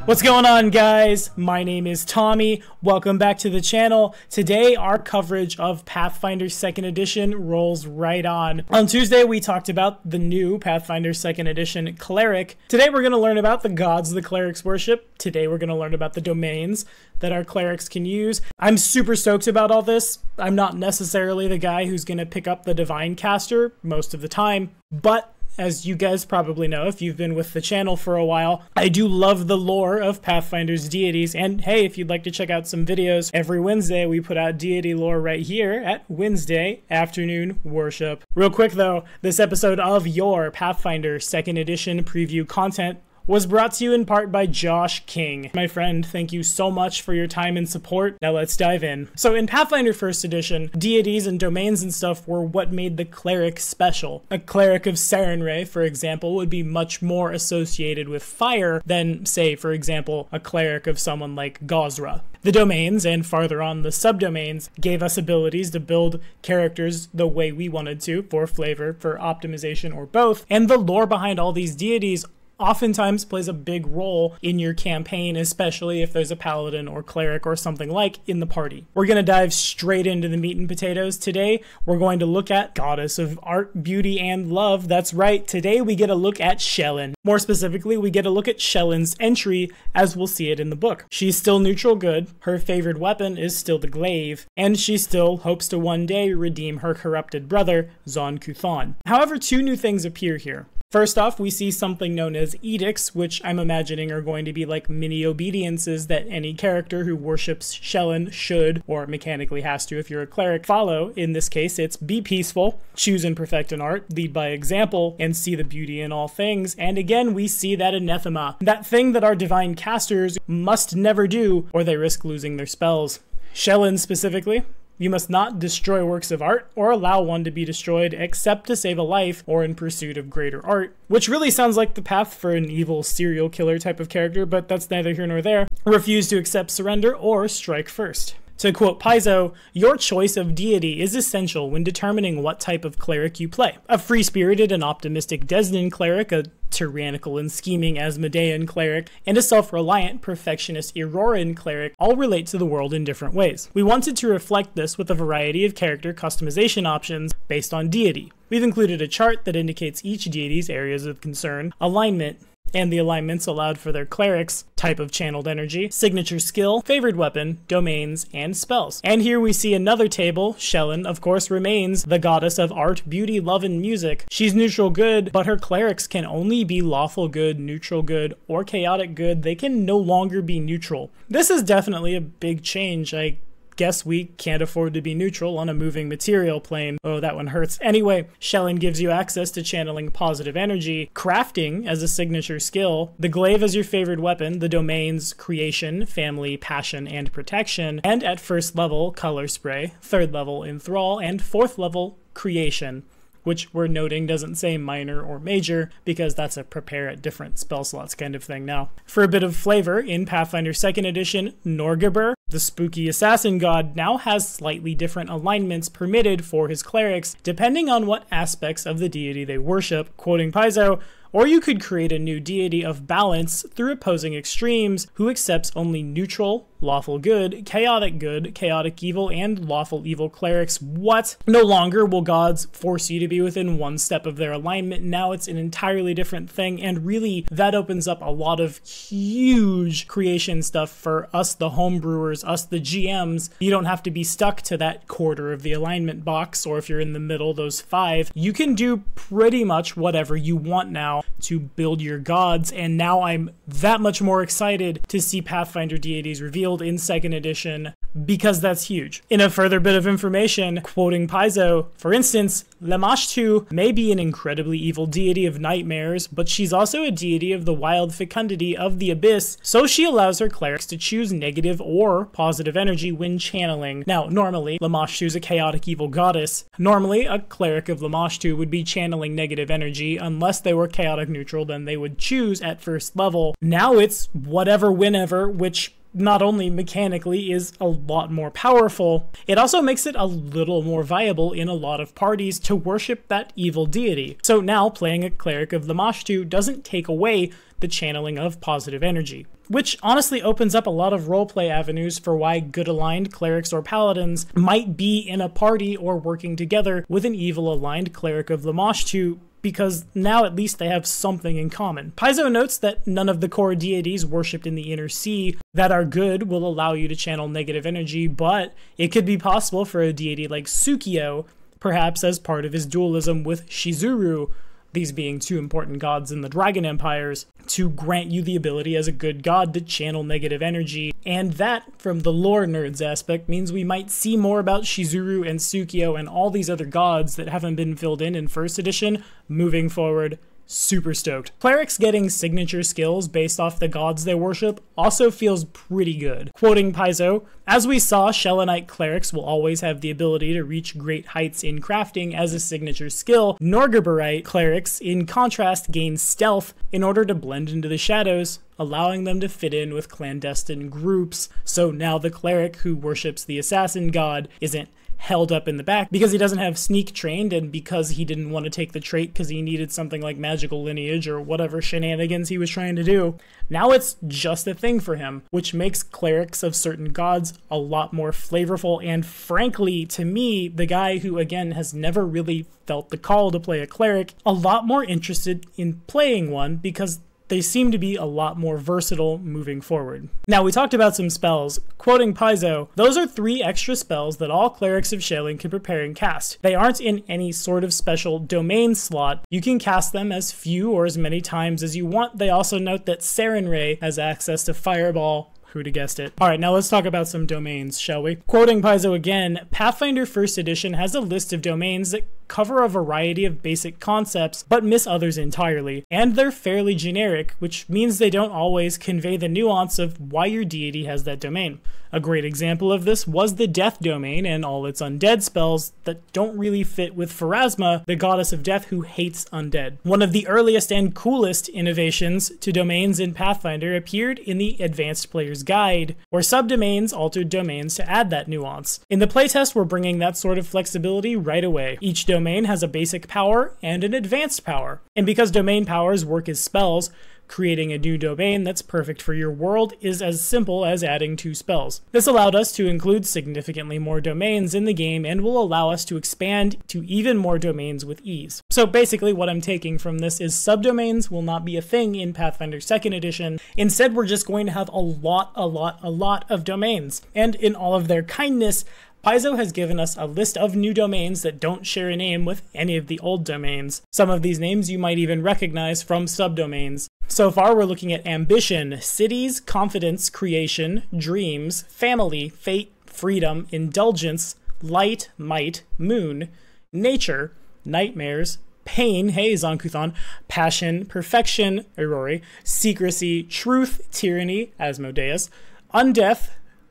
What's going on, guys? My name is Tommy. Welcome back to the channel. Today, our coverage of Pathfinder 2nd Edition rolls right on. On Tuesday, we talked about the new Pathfinder 2nd Edition Cleric. Today, we're going to learn about the gods the clerics worship. Today, we're going to learn about the domains that our clerics can use. I'm super stoked about all this. I'm not necessarily the guy who's going to pick up the Divine Caster most of the time, but as you guys probably know, if you've been with the channel for a while, I do love the lore of Pathfinder's deities. And hey, if you'd like to check out some videos, every Wednesday we put out deity lore right here at Wednesday Afternoon Worship. Real quick though, this episode of your Pathfinder 2nd Edition preview content was brought to you in part by Josh King. My friend, thank you so much for your time and support. Now let's dive in. So in Pathfinder 1st Edition, deities and domains and stuff were what made the cleric special. A cleric of Sarenrae, for example, would be much more associated with fire than, say, for example, a cleric of someone like Gozra. The domains, and farther on the subdomains, gave us abilities to build characters the way we wanted to, for flavor, for optimization, or both, and the lore behind all these deities oftentimes plays a big role in your campaign, especially if there's a paladin or cleric or something like in the party. We're going to dive straight into the meat and potatoes today. We're going to look at Goddess of Art, Beauty, and Love. That's right, today we get a look at Shelyn. More specifically, we get a look at Shelyn's entry as we'll see it in the book. She's still neutral good, her favored weapon is still the glaive, and she still hopes to one day redeem her corrupted brother, Zon Kuthon. However, two new things appear here. First off, we see something known as Edicts, which I'm imagining are going to be like mini obediences that any character who worships Shelyn should, or mechanically has to if you're a cleric, follow. In this case, it's be peaceful, choose and perfect an art, lead by example, and see the beauty in all things. And again, we see that anathema, that thing that our divine casters must never do, or they risk losing their spells. Shelyn specifically, you must not destroy works of art or allow one to be destroyed except to save a life or in pursuit of greater art, which really sounds like the path for an evil serial killer type of character, but that's neither here nor there. Refuse to accept surrender or strike first. To quote Paizo, your choice of deity is essential when determining what type of cleric you play. A free-spirited and optimistic Desnan cleric, a tyrannical and scheming Asmodean cleric, and a self-reliant, perfectionist Auroran cleric all relate to the world in different ways. We wanted to reflect this with a variety of character customization options based on deity. We've included a chart that indicates each deity's areas of concern, alignment, and the alignments allowed for their clerics, type of channeled energy, signature skill, favored weapon, domains, and spells. And here we see another table. Shelyn, of course, remains the goddess of art, beauty, love, and music. She's neutral good, but her clerics can only be lawful good, neutral good, or chaotic good. They can no longer be neutral. This is definitely a big change. I guess we can't afford to be neutral on a moving material plane. Oh, that one hurts. Anyway, Shelyn gives you access to channeling positive energy, crafting as a signature skill, the glaive as your favorite weapon, the domains creation, family, passion, and protection, and at first level, color spray, third level, enthrall, and fourth level, creation, which we're noting doesn't say minor or major because that's a prepare at different spell slots kind of thing now. For a bit of flavor, in Pathfinder 2nd Edition, Noir Gerber, the spooky assassin god, now has slightly different alignments permitted for his clerics depending on what aspects of the deity they worship, quoting Paizo, or you could create a new deity of balance through opposing extremes who accepts only neutral, lawful good, chaotic evil, and lawful evil clerics. What? No longer will gods force you to be within one step of their alignment. Now it's an entirely different thing, and really that opens up a lot of huge creation stuff for us the homebrewers, us the GMs. You don't have to be stuck to that quarter of the alignment box, or if you're in the middle, those 5. You can do pretty much whatever you want now to build your gods, and now I'm that much more excited to see Pathfinder deities revealed in 2nd Edition because that's huge. In a further bit of information, quoting Paizo, for instance, Lamashtu may be an incredibly evil deity of nightmares, but she's also a deity of the wild fecundity of the abyss, so she allows her clerics to choose negative or positive energy when channeling. Now, normally, Lamashtu's a chaotic evil goddess. Normally, a cleric of Lamashtu would be channeling negative energy unless they were chaotic neutral, then they would choose at first level. Now it's whatever, whenever, which not only mechanically is a lot more powerful, it also makes it a little more viable in a lot of parties to worship that evil deity. So now playing a Cleric of Lamashtu doesn't take away the channeling of positive energy, which honestly opens up a lot of roleplay avenues for why good aligned clerics or paladins might be in a party or working together with an evil aligned Cleric of Lamashtu, because now at least they have something in common. Paizo notes that none of the core deities worshipped in the Inner Sea that are good will allow you to channel negative energy, but it could be possible for a deity like Tsukio, perhaps as part of his dualism with Shizuru, these being two important gods in the Dragon Empires, to grant you the ability as a good god to channel negative energy. And that, from the lore nerds aspect, means we might see more about Shizuru and Tsukio and all these other gods that haven't been filled in first edition moving forward. Super stoked. Clerics getting signature skills based off the gods they worship also feels pretty good. Quoting Paizo, "As we saw, Shellonite clerics will always have the ability to reach great heights in crafting as a signature skill. Noir Gerberite clerics, in contrast, gain stealth in order to blend into the shadows, allowing them to fit in with clandestine groups. So now the cleric who worships the assassin god isn't held up in the back because he doesn't have sneak trained and because he didn't want to take the trait because he needed something like magical lineage or whatever shenanigans he was trying to do. Now it's just a thing for him, which makes clerics of certain gods a lot more flavorful, and frankly, to me, the guy who again has never really felt the call to play a cleric, a lot more interested in playing one because they seem to be a lot more versatile moving forward. Now, we talked about some spells. Quoting Paizo, "Those are 3 extra spells that all clerics of Shaolin can prepare and cast. They aren't in any sort of special domain slot. You can cast them as few or as many times as you want." They also note that Sarenrae has access to Fireball. Who'd have guessed it? Alright, now let's talk about some domains, shall we? Quoting Paizo again, "Pathfinder 1st edition has a list of domains that cover a variety of basic concepts, but miss others entirely. And they're fairly generic, which means they don't always convey the nuance of why your deity has that domain. A great example of this was the Death domain and all its undead spells that don't really fit with Pharasma, the goddess of death who hates undead. One of the earliest and coolest innovations to domains in Pathfinder appeared in the Advanced Player's Guide, where subdomains altered domains to add that nuance. In the playtest, we're bringing that sort of flexibility right away. Each domain has a basic power and an advanced power. And because domain powers work as spells, creating a new domain that's perfect for your world is as simple as adding 2 spells. This allowed us to include significantly more domains in the game and will allow us to expand to even more domains with ease. So basically what I'm taking from this is subdomains will not be a thing in Pathfinder 2nd edition. Instead, we're just going to have a lot of domains. And in all of their kindness, Paizo has given us a list of new domains that don't share a name with any of the old domains. Some of these names you might even recognize from subdomains. So far, we're looking at ambition, cities, confidence, creation, dreams, family, fate, freedom, indulgence, light, might, moon, nature, nightmares, pain, hey Zancuthon, passion, perfection, Aurori, secrecy, truth, tyranny, Asmodeus, undeath,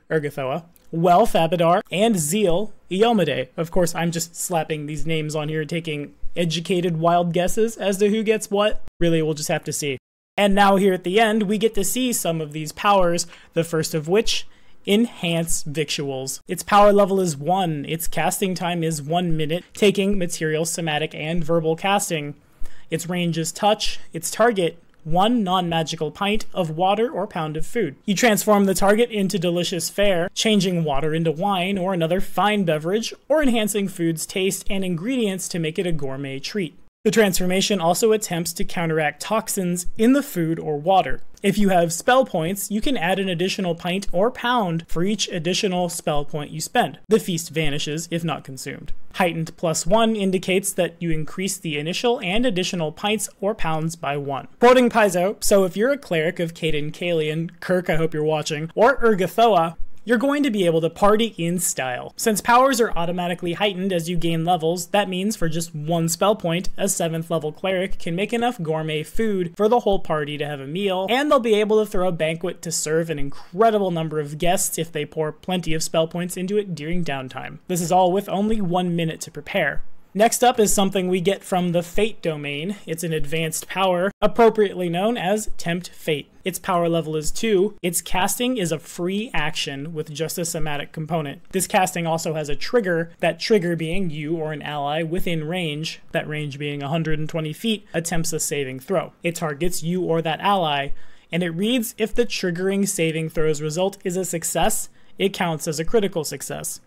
Ergothoa, wealth, Abadar, and zeal, Iomade. Of course, I'm just slapping these names on here, taking educated wild guesses as to who gets what. Really, we'll just have to see. And now here at the end, we get to see some of these powers, the first of which, Enhance Victuals. Its power level is 1, its casting time is 1 minute, taking material, somatic, and verbal casting. Its range is touch, its target, 1 non-magical pint of water or pound of food. You transform the target into delicious fare, changing water into wine or another fine beverage, or enhancing food's taste and ingredients to make it a gourmet treat. The transformation also attempts to counteract toxins in the food or water. If you have spell points, you can add an additional pint or pound for each additional spell point you spend. The feast vanishes if not consumed. Heightened +1 indicates that you increase the initial and additional pints or pounds by 1. Quoting Paizo, "So if you're a cleric of Caden Kalian, Kirk, I hope you're watching, or Ergothoa, you're going to be able to party in style. Since powers are automatically heightened as you gain levels, that means for just 1 spell point, a 7th level cleric can make enough gourmet food for the whole party to have a meal, and they'll be able to throw a banquet to serve an incredible number of guests if they pour plenty of spell points into it during downtime. This is all with only 1 minute to prepare. Next up is something we get from the Fate domain. It's an advanced power, appropriately known as Tempt Fate. Its power level is 2. Its casting is a free action with just a somatic component. This casting also has a trigger, that trigger being you or an ally within range, that range being 120 feet, attempts a saving throw. It targets you or that ally, and it reads if the triggering saving throw's result is a success, it counts as a critical success.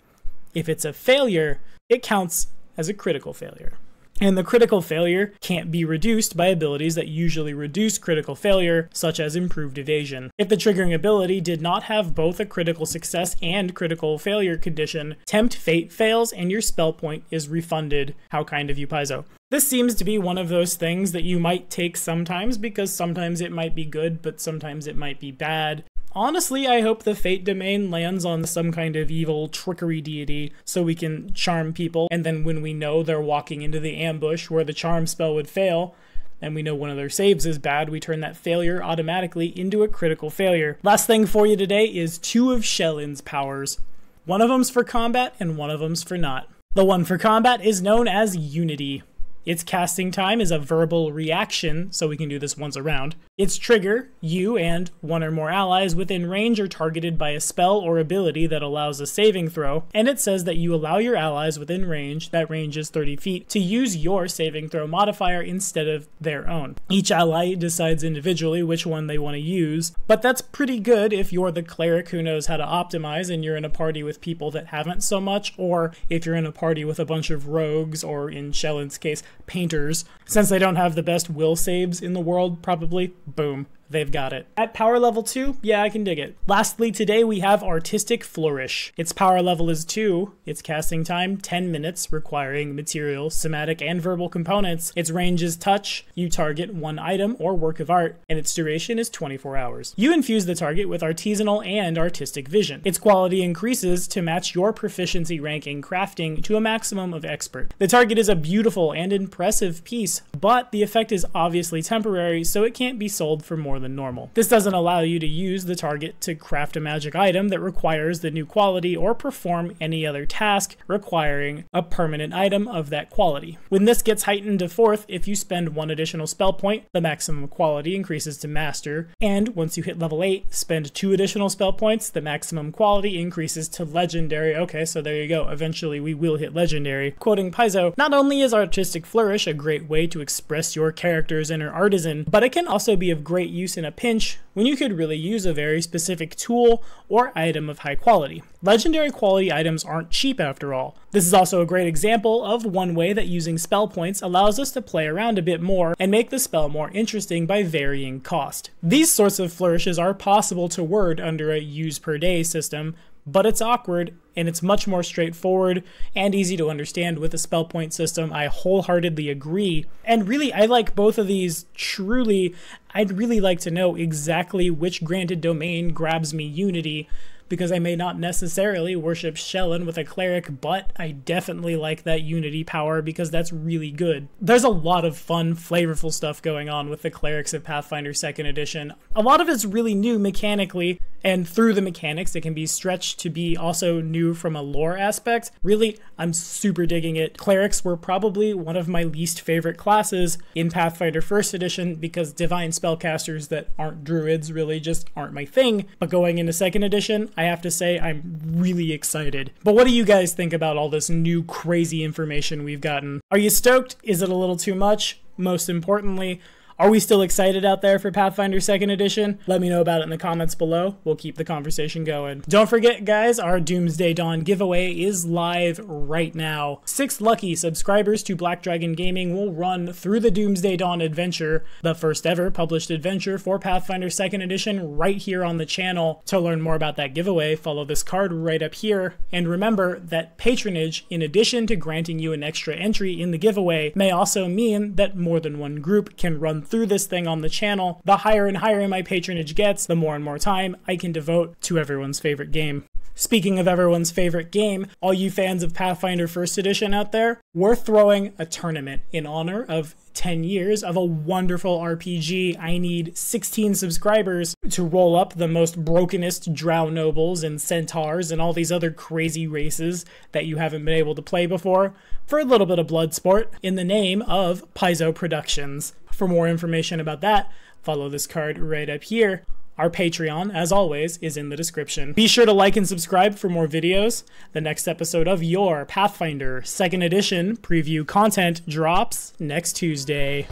If it's a failure, it counts as a critical failure. And the critical failure can't be reduced by abilities that usually reduce critical failure, such as improved evasion. If the triggering ability did not have both a critical success and critical failure condition, Tempt Fate fails and your spell point is refunded. How kind of you, Paizo. This seems to be one of those things that you might take sometimes, because sometimes it might be good, but sometimes it might be bad. Honestly, I hope the Fate domain lands on some kind of evil trickery deity so we can charm people, and then when we know they're walking into the ambush where the charm spell would fail, and we know one of their saves is bad, we turn that failure automatically into a critical failure. Last thing for you today is 2 of Shellin's powers. One of them's for combat and one of them's for not. The one for combat is known as Unity. Its casting time is a verbal reaction, so we can do this once a round. Its trigger, you and one or more allies within range are targeted by a spell or ability that allows a saving throw, and it says that you allow your allies within range, that range is 30 feet, to use your saving throw modifier instead of their own. Each ally decides individually which one they want to use, but that's pretty good if you're the cleric who knows how to optimize and you're in a party with people that haven't so much, or if you're in a party with a bunch of rogues, or in Shellin's case, painters. Since they don't have the best will saves in the world, probably, boom, they've got it. At power level 2, yeah, I can dig it. Lastly, today we have Artistic Flourish. Its power level is 2, its casting time 10 minutes, requiring material, somatic, and verbal components. Its range is touch, you target one item or work of art, and its duration is 24 hours. You infuse the target with artisanal and artistic vision. Its quality increases to match your proficiency rank in crafting to a maximum of expert. The target is a beautiful and impressive piece, but the effect is obviously temporary, so it can't be sold for more than normal. This doesn't allow you to use the target to craft a magic item that requires the new quality or perform any other task requiring a permanent item of that quality. When this gets heightened to 4th, if you spend 1 additional spell point, the maximum quality increases to master, and once you hit level 8, spend 2 additional spell points, the maximum quality increases to legendary. Okay, so there you go. Eventually we will hit legendary. Quoting Paizo, not only is Artistic Flourish a great way to express your character's inner artisan, but it can also be of great use in a pinch when you could really use a very specific tool or item of high quality. Legendary quality items aren't cheap after all. This is also a great example of one way that using spell points allows us to play around a bit more and make the spell more interesting by varying cost. These sorts of flourishes are possible to word under a use per day system, but it's awkward, and it's much more straightforward and easy to understand with a spell point system. I wholeheartedly agree. And really, I like both of these truly. I'd really like to know exactly which granted domain grabs me Unity, because I may not necessarily worship Shellin with a cleric, but I definitely like that Unity power because that's really good. There's a lot of fun, flavorful stuff going on with the clerics of Pathfinder 2nd Edition. A lot of it's really new mechanically, and through the mechanics it can be stretched to be also new from a lore aspect. Really, I'm super digging it. Clerics were probably one of my least favorite classes in Pathfinder 1st Edition because divine spellcasters that aren't druids really just aren't my thing, but going into 2nd Edition, I have to say I'm really excited. But what do you guys think about all this new crazy information we've gotten? Are you stoked? Is it a little too much? Most importantly, are we still excited out there for Pathfinder 2nd Edition? Let me know about it in the comments below. We'll keep the conversation going. Don't forget, guys, our Doomsday Dawn giveaway is live right now. 6 lucky subscribers to Black Dragon Gaming will run through the Doomsday Dawn adventure, the first ever published adventure for Pathfinder 2nd Edition, right here on the channel. To learn more about that giveaway, follow this card right up here. And remember that patronage, in addition to granting you an extra entry in the giveaway, may also mean that more than one group can run through this thing on the channel. The higher and higher my patronage gets, the more and more time I can devote to everyone's favorite game. Speaking of everyone's favorite game, all you fans of Pathfinder 1st Edition out there, we're throwing a tournament in honor of 10 years of a wonderful RPG. I need 16 subscribers to roll up the most brokenest drow nobles and centaurs and all these other crazy races that you haven't been able to play before for a little bit of blood sport in the name of Paizo Productions. For more information about that, follow this card right up here. Our Patreon, as always, is in the description. Be sure to like and subscribe for more videos. The next episode of your Pathfinder 2nd Edition preview content drops next Tuesday.